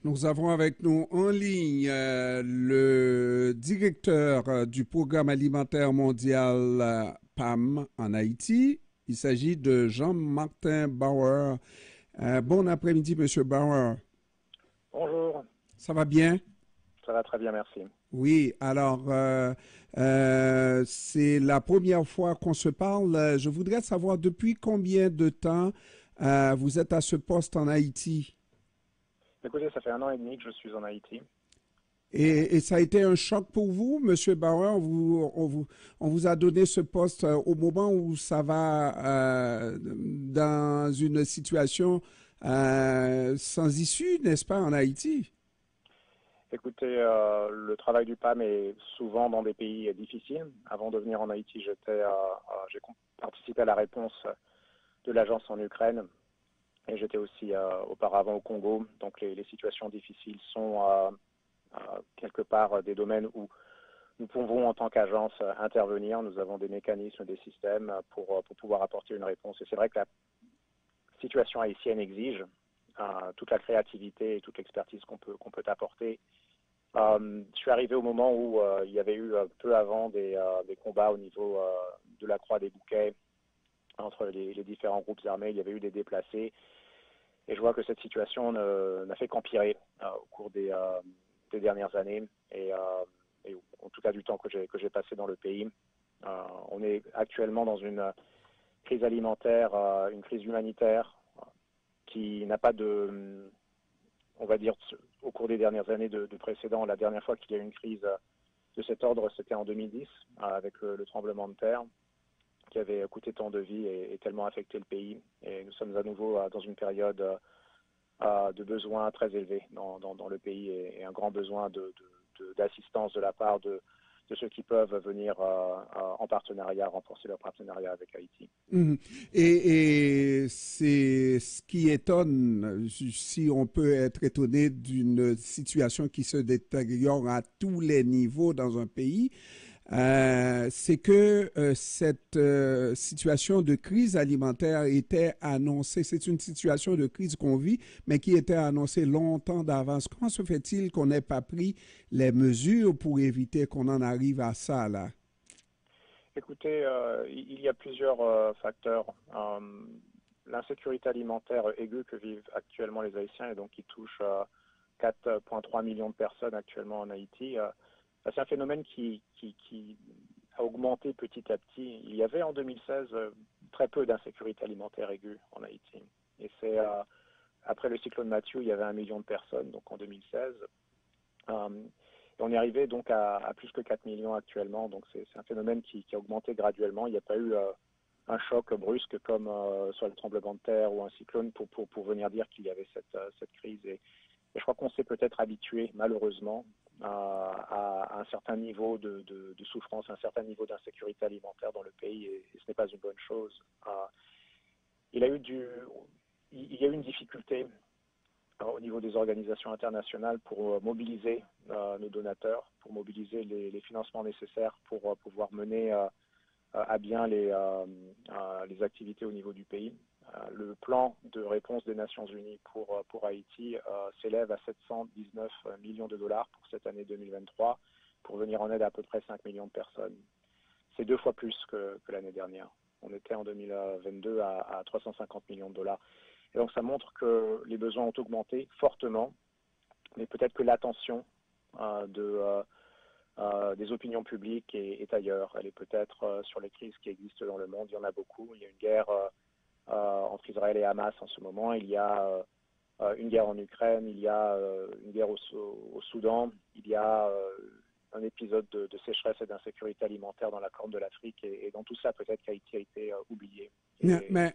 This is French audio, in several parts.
Nous avons avec nous en ligne le directeur du Programme alimentaire mondial PAM en Haïti. Il s'agit de Jean-Martin Bauer. Bon après-midi, Monsieur Bauer. Bonjour, Ça va bien? ça va très bien, merci. Oui, alors c'est la première fois qu'on se parle. Je voudrais savoir depuis combien de temps vous êtes à ce poste en Haïti? Écoutez, ça fait 1 an et demi que je suis en Haïti. Et ça a été un choc pour vous, Monsieur Bauer. On vous a donné ce poste au moment où ça va dans une situation sans issue, n'est-ce pas, en Haïti? Écoutez, le travail du PAM est souvent dans des pays difficiles. Avant de venir en Haïti, j'ai participé à la réponse de l'agence en Ukraine et j'étais aussi auparavant au Congo. Donc les situations difficiles sont quelque part des domaines où nous pouvons en tant qu'agence intervenir. Nous avons des mécanismes, des systèmes pour pouvoir apporter une réponse. Et c'est vrai que la situation haïtienne exige toute la créativité et toute l'expertise qu'on peut apporter. Je suis arrivé au moment où il y avait eu peu avant des combats au niveau de la Croix des Bouquets entre les différents groupes armés. Il y avait eu des déplacés et je vois que cette situation n'a fait qu'empirer au cours des dernières années et en tout cas du temps que j'ai passé dans le pays. On est actuellement dans une crise alimentaire, une crise humanitaire qui n'a pas de, on va dire, au cours des dernières années de précédent. La dernière fois qu'il y a eu une crise de cet ordre, c'était en 2010, avec le tremblement de terre, qui avait coûté tant de vies et tellement affecté le pays. Et nous sommes à nouveau dans une période de besoins très élevés dans le pays et un grand besoin d'assistance de la part de ceux qui peuvent venir en partenariat, renforcer leur partenariat avec Haïti. Mhm. Et c'est ce qui étonne, si on peut être étonné d'une situation qui se détériore à tous les niveaux dans un pays, c'est que cette situation de crise alimentaire était annoncée. C'est une situation de crise qu'on vit, mais qui était annoncée longtemps d'avance. Comment se fait-il qu'on n'ait pas pris les mesures pour éviter qu'on en arrive à ça, là? Écoutez, il y a plusieurs facteurs. L'insécurité alimentaire aiguë que vivent actuellement les Haïtiens et donc qui touche 4,3 millions de personnes actuellement en Haïti, c'est un phénomène qui a augmenté petit à petit. Il y avait en 2016 très peu d'insécurité alimentaire aiguë en Haïti. Et c'est après le cyclone Matthew, il y avait 1 million de personnes, donc en 2016. Et on est arrivé donc à plus que 4 millions actuellement. Donc c'est un phénomène qui a augmenté graduellement. Il n'y a pas eu un choc brusque comme soit le tremblement de terre ou un cyclone pour venir dire qu'il y avait cette crise. Et je crois qu'on s'est peut-être habitué, malheureusement, à un certain niveau de souffrance, un certain niveau d'insécurité alimentaire dans le pays, et ce n'est pas une bonne chose. Il y a eu une difficulté au niveau des organisations internationales pour mobiliser nos donateurs, pour mobiliser les financements nécessaires pour pouvoir mener à bien les activités au niveau du pays. Le plan de réponse des Nations Unies pour Haïti s'élève à 719 millions de dollars pour cette année 2023 pour venir en aide à peu près 5 millions de personnes. C'est 2 fois plus que l'année dernière. On était en 2022 à 350 millions de dollars. Et donc ça montre que les besoins ont augmenté fortement, mais peut-être que l'attention des opinions publiques est ailleurs. Elle est peut-être sur les crises qui existent dans le monde. Il y en a beaucoup. Il y a une guerre entre Israël et Hamas en ce moment. Il y a une guerre en Ukraine. Il y a une guerre au Soudan. Il y a un épisode de sécheresse et d'insécurité alimentaire dans la Corne de l'Afrique. Et dans tout ça, peut-être qu'Haïti a été oublié. Mais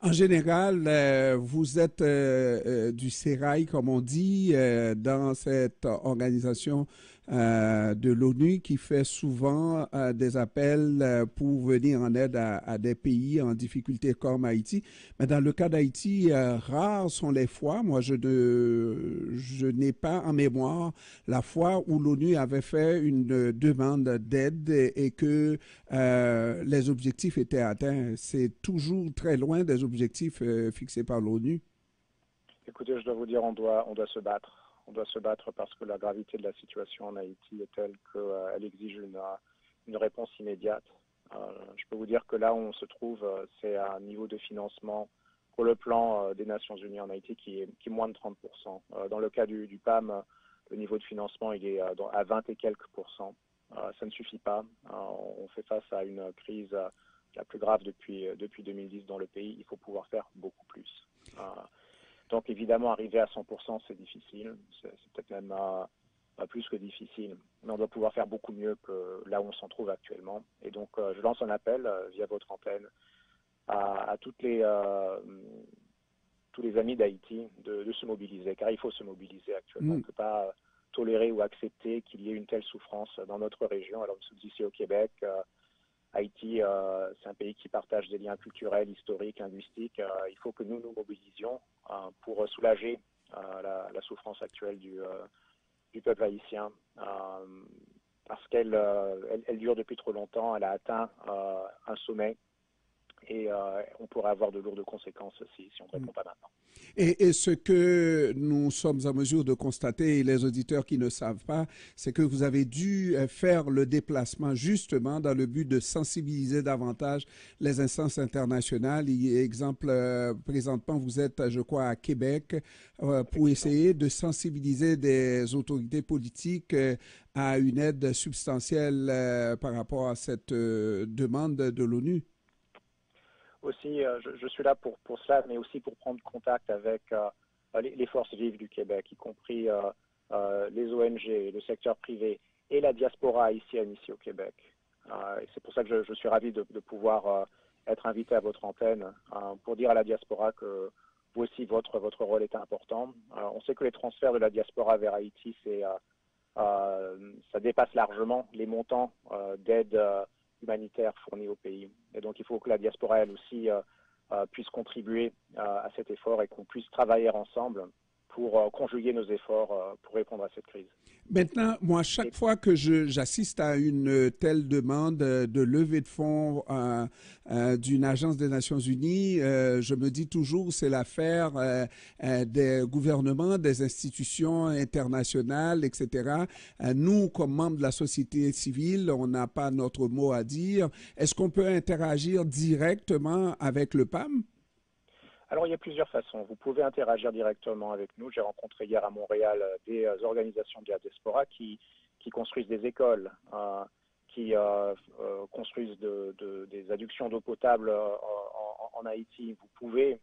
en général, vous êtes du sérail, comme on dit, dans cette organisation de l'ONU qui fait souvent des appels pour venir en aide à des pays en difficulté comme Haïti. Mais dans le cas d'Haïti, rares sont les fois, moi je n'ai pas en mémoire la fois où l'ONU avait fait une demande d'aide et que les objectifs étaient atteints. C'est toujours très loin des objectifs fixés par l'ONU. Écoutez, je dois vous dire, on doit se battre. On doit se battre parce que la gravité de la situation en Haïti est telle qu'elle exige une réponse immédiate. Je peux vous dire que là où on se trouve, c'est à un niveau de financement pour le plan des Nations Unies en Haïti qui est moins de 30%. Dans le cas du PAM, le niveau de financement il est à 20 et quelques pourcents. Ça ne suffit pas. On fait face à une crise la plus grave depuis 2010 dans le pays. Il faut pouvoir faire beaucoup plus. Donc évidemment, arriver à 100%, c'est difficile. C'est peut-être même pas plus que difficile. Mais on doit pouvoir faire beaucoup mieux que là où on s'en trouve actuellement. Et donc, je lance un appel via votre antenne à tous les amis d'Haïti de se mobiliser, car il faut se mobiliser actuellement. On ne peut pas tolérer ou accepter qu'il y ait une telle souffrance dans notre région. Alors, nous sommes ici au Québec. Haïti, c'est un pays qui partage des liens culturels, historiques, linguistiques. Il faut que nous nous mobilisions pour soulager la souffrance actuelle du peuple haïtien, parce qu'elle dure depuis trop longtemps. Elle a atteint un sommet et on pourrait avoir de lourdes conséquences si on ne répond pas maintenant. Et ce que nous sommes en mesure de constater, et les auditeurs qui ne savent pas, c'est que vous avez dû faire le déplacement justement dans le but de sensibiliser davantage les instances internationales. Exemple, présentement, vous êtes, je crois, à Québec pour essayer de sensibiliser des autorités politiques à une aide substantielle par rapport à cette demande de l'ONU. Aussi, je suis là pour cela, mais aussi pour prendre contact avec les forces vives du Québec, y compris les ONG, le secteur privé et la diaspora haïtienne ici au Québec. Et c'est pour ça que je suis ravi de pouvoir être invité à votre antenne pour dire à la diaspora que vous aussi, votre rôle est important. On sait que les transferts de la diaspora vers Haïti, ça dépasse largement les montants d'aide humanitaire fournis au pays. Et donc, il faut que la diaspora, elle aussi, puisse contribuer à cet effort et qu'on puisse travailler ensemble pour conjuguer nos efforts pour répondre à cette crise. Maintenant, moi, chaque fois que j'assiste à une telle demande de levée de fonds d'une agence des Nations Unies, je me dis toujours c'est l'affaire des gouvernements, des institutions internationales, etc. Nous, comme membres de la société civile, on n'a pas notre mot à dire. Est-ce qu'on peut interagir directement avec le PAM? Alors, il y a plusieurs façons. Vous pouvez interagir directement avec nous. J'ai rencontré hier à Montréal des organisations de la diaspora qui construisent des écoles, qui construisent des adductions d'eau potable en Haïti. Vous pouvez,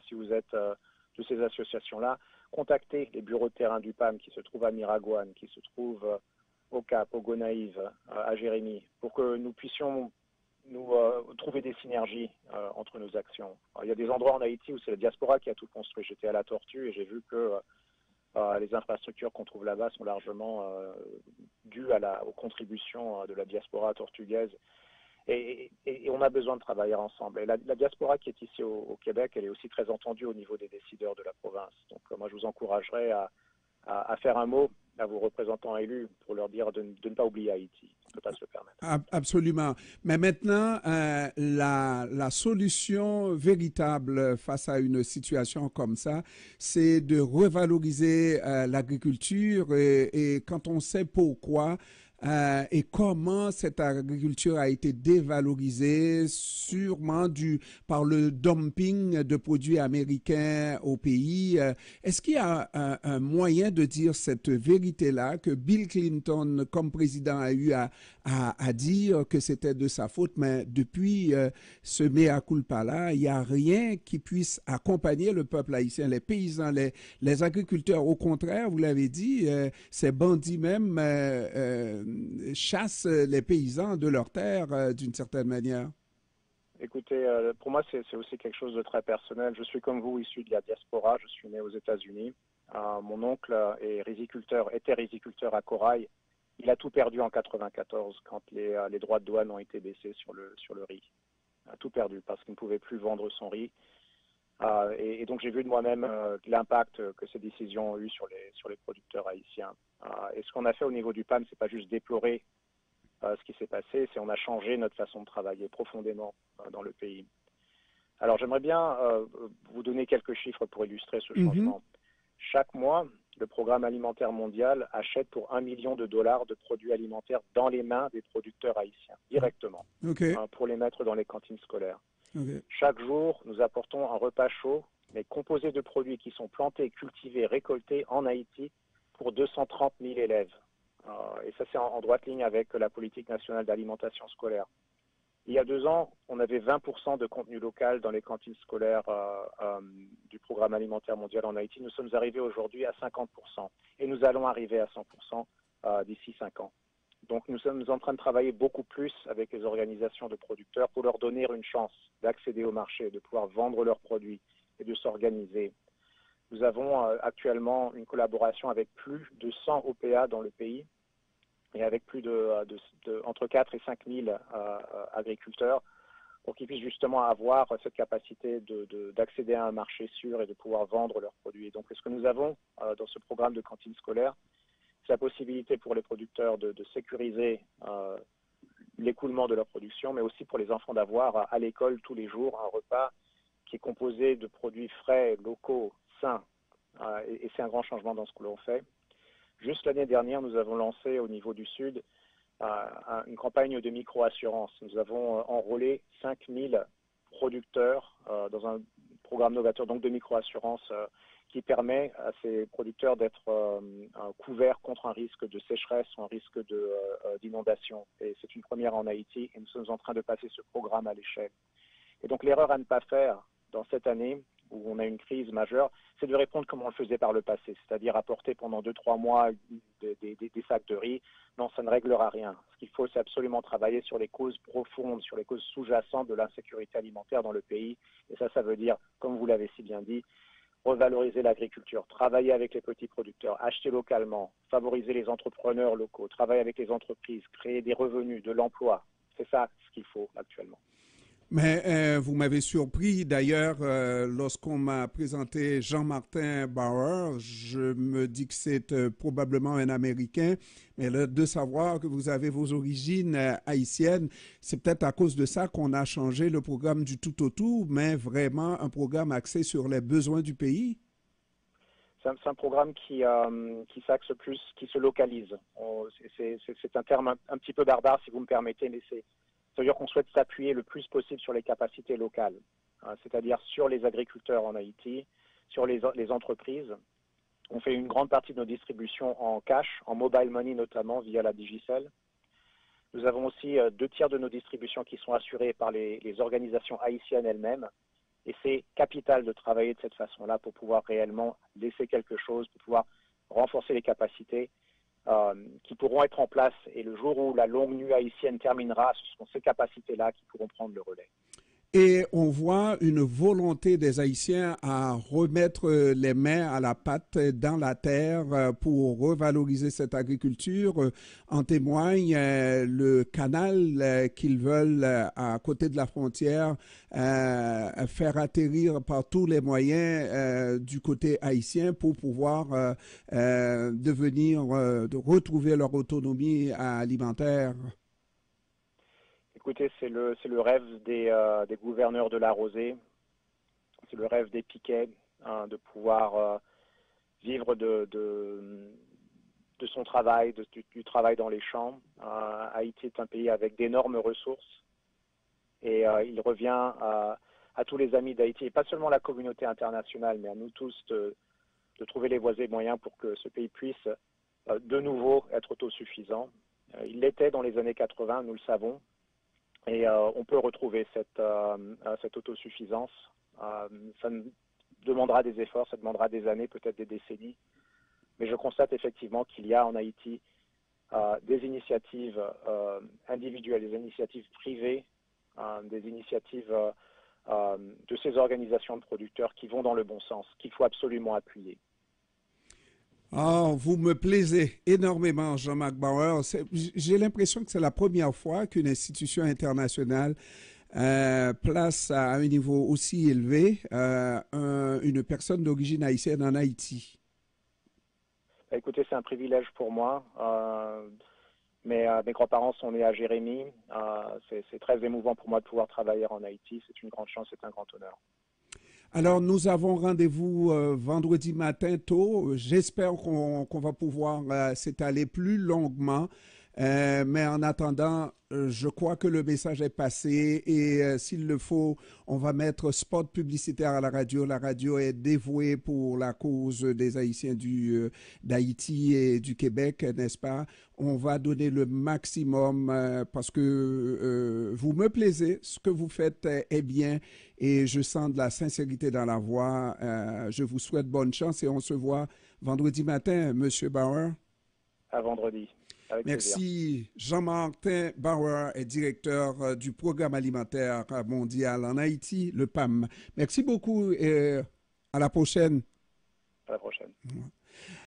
si vous êtes de ces associations-là, contacter les bureaux de terrain du PAM qui se trouvent à Miragouane, qui se trouvent au Cap, au Gonaïves, à Jérémie, pour que nous puissions trouver des synergies entre nos actions. Alors, il y a des endroits en Haïti où c'est la diaspora qui a tout construit. J'étais à la Tortue et j'ai vu que les infrastructures qu'on trouve là-bas sont largement dues aux contributions de la diaspora tortugaise. Et on a besoin de travailler ensemble. Et la diaspora qui est ici au Québec, elle est aussi très entendue au niveau des décideurs de la province. Donc moi, je vous encouragerais à faire un mot à vos représentants élus pour leur dire de ne pas oublier Haïti. On ne peut pas se le permettre. Absolument. Mais maintenant, la solution véritable face à une situation comme ça, c'est de revaloriser l'agriculture et quand on sait pourquoi, et comment cette agriculture a été dévalorisée, sûrement par le dumping de produits américains au pays. Est-ce qu'il y a un moyen de dire cette vérité-là que Bill Clinton, comme président, a eu à dire que c'était de sa faute, mais depuis ce mea culpa-là, il n'y a rien qui puisse accompagner le peuple haïtien, les paysans, les agriculteurs. Au contraire, vous l'avez dit, ces bandits même chassent les paysans de leurs terres d'une certaine manière. Écoutez, pour moi, c'est aussi quelque chose de très personnel. Je suis comme vous, issu de la diaspora. Je suis né aux États-Unis. Mon oncle était riziculteur à Corail. Il a tout perdu en 94 quand les droits de douane ont été baissés sur le riz. Tout perdu parce qu'il ne pouvait plus vendre son riz. Et donc j'ai vu de moi-même l'impact que ces décisions ont eu sur les producteurs haïtiens. Et ce qu'on a fait au niveau du PAM, c'est pas juste déplorer ce qui s'est passé, c'est on a changé notre façon de travailler profondément dans le pays. Alors j'aimerais bien vous donner quelques chiffres pour illustrer ce Mhm. changement. Chaque mois, le Programme alimentaire mondial achète pour 1 million de dollars de produits alimentaires dans les mains des producteurs haïtiens, directement, OK. pour les mettre dans les cantines scolaires. OK. Chaque jour, nous apportons un repas chaud, mais composé de produits qui sont plantés, cultivés, récoltés en Haïti pour 230 000 élèves. Et ça, c'est en droite ligne avec la politique nationale d'alimentation scolaire. Il y a 2 ans, on avait 20% de contenu local dans les cantines scolaires du Programme alimentaire mondial en Haïti. Nous sommes arrivés aujourd'hui à 50% et nous allons arriver à 100% d'ici 5 ans. Donc nous sommes en train de travailler beaucoup plus avec les organisations de producteurs pour leur donner une chance d'accéder au marché, de pouvoir vendre leurs produits et de s'organiser. Nous avons actuellement une collaboration avec plus de 100 OPA dans le pays et avec plus entre 4 et 5 000 agriculteurs pour qu'ils puissent justement avoir cette capacité d'accéder à un marché sûr et de pouvoir vendre leurs produits. Et donc, ce que nous avons dans ce programme de cantine scolaire, c'est la possibilité pour les producteurs de sécuriser l'écoulement de leur production, mais aussi pour les enfants d'avoir à l'école tous les jours un repas qui est composé de produits frais, locaux, sains. Et c'est un grand changement dans ce que l'on fait. Juste l'année dernière, nous avons lancé au niveau du Sud une campagne de micro-assurance. Nous avons enrôlé 5000 producteurs dans un programme novateur donc de micro-assurance qui permet à ces producteurs d'être couverts contre un risque de sécheresse ou un risque d'inondation. Et c'est une première en Haïti et nous sommes en train de passer ce programme à l'échelle. Et donc l'erreur à ne pas faire dans cette année où on a une crise majeure, c'est de répondre comme on le faisait par le passé, c'est-à-dire apporter pendant 2-3 mois des sacs de riz. Non, ça ne réglera rien. Ce qu'il faut, c'est absolument travailler sur les causes profondes, sur les causes sous-jacentes de l'insécurité alimentaire dans le pays. Et ça veut dire, comme vous l'avez si bien dit, revaloriser l'agriculture, travailler avec les petits producteurs, acheter localement, favoriser les entrepreneurs locaux, travailler avec les entreprises, créer des revenus, de l'emploi. C'est ça ce qu'il faut actuellement. Mais vous m'avez surpris d'ailleurs lorsqu'on m'a présenté Jean-Martin Bauer. Je me dis que c'est probablement un Américain, mais là, de savoir que vous avez vos origines haïtiennes, c'est peut-être à cause de ça qu'on a changé le programme du tout au tout, mais vraiment un programme axé sur les besoins du pays. C'est un programme qui s'axe plus, qui se localise. C'est un terme un petit peu barbare, si vous me permettez, mais ça veut dire qu'on souhaite s'appuyer le plus possible sur les capacités locales, c'est-à-dire sur les agriculteurs en Haïti, sur les entreprises. On fait une grande partie de nos distributions en cash, en mobile money notamment, via la Digicel. Nous avons aussi 2 tiers de nos distributions qui sont assurées par les organisations haïtiennes elles-mêmes. Et c'est capital de travailler de cette façon-là pour pouvoir réellement laisser quelque chose, pour pouvoir renforcer les capacités qui pourront être en place. Et le jour où la longue nuit haïtienne terminera, ce seront ces capacités-là qui pourront prendre le relais. Et on voit une volonté des Haïtiens à remettre les mains à la pâte dans la terre pour revaloriser cette agriculture. En témoigne le canal qu'ils veulent à côté de la frontière faire atterrir par tous les moyens du côté haïtien pour pouvoir de retrouver leur autonomie alimentaire. Écoutez, c'est le rêve des gouverneurs de la Rosée, c'est le rêve des Piquets, de pouvoir vivre de son travail, du travail dans les champs. Haïti est un pays avec d'énormes ressources et il revient à tous les amis d'Haïti, et pas seulement la communauté internationale, mais à nous tous de trouver les voies et moyens pour que ce pays puisse de nouveau être autosuffisant. Il l'était dans les années 80, nous le savons. Et on peut retrouver cette autosuffisance. Ça demandera des efforts, ça demandera des années, peut-être des décennies. Mais je constate effectivement qu'il y a en Haïti des initiatives individuelles, des initiatives privées, des initiatives de ces organisations de producteurs qui vont dans le bon sens, qu'il faut absolument appuyer. Oh, vous me plaisez énormément, Jean-Marc Bauer. J'ai l'impression que c'est la première fois qu'une institution internationale place à un niveau aussi élevé une personne d'origine haïtienne en Haïti. Écoutez, c'est un privilège pour moi. Mes grands-parents sont nés à Jérémie. C'est très émouvant pour moi de pouvoir travailler en Haïti. C'est une grande chance, c'est un grand honneur. Alors, nous avons rendez-vous vendredi matin tôt. J'espère qu'on va pouvoir s'étaler plus longuement. Mais en attendant, je crois que le message est passé et s'il le faut, on va mettre spot publicitaire à la radio. La radio est dévouée pour la cause des Haïtiens d'Haïti et du Québec, n'est-ce pas? On va donner le maximum parce que vous me plaisez, ce que vous faites est bien et je sens de la sincérité dans la voix. Je vous souhaite bonne chance et on se voit vendredi matin, Monsieur Bauer. À vendredi. Merci. Jean-Martin Bauer est directeur du Programme alimentaire mondial en Haïti, le PAM. Merci beaucoup et à la prochaine. À la prochaine.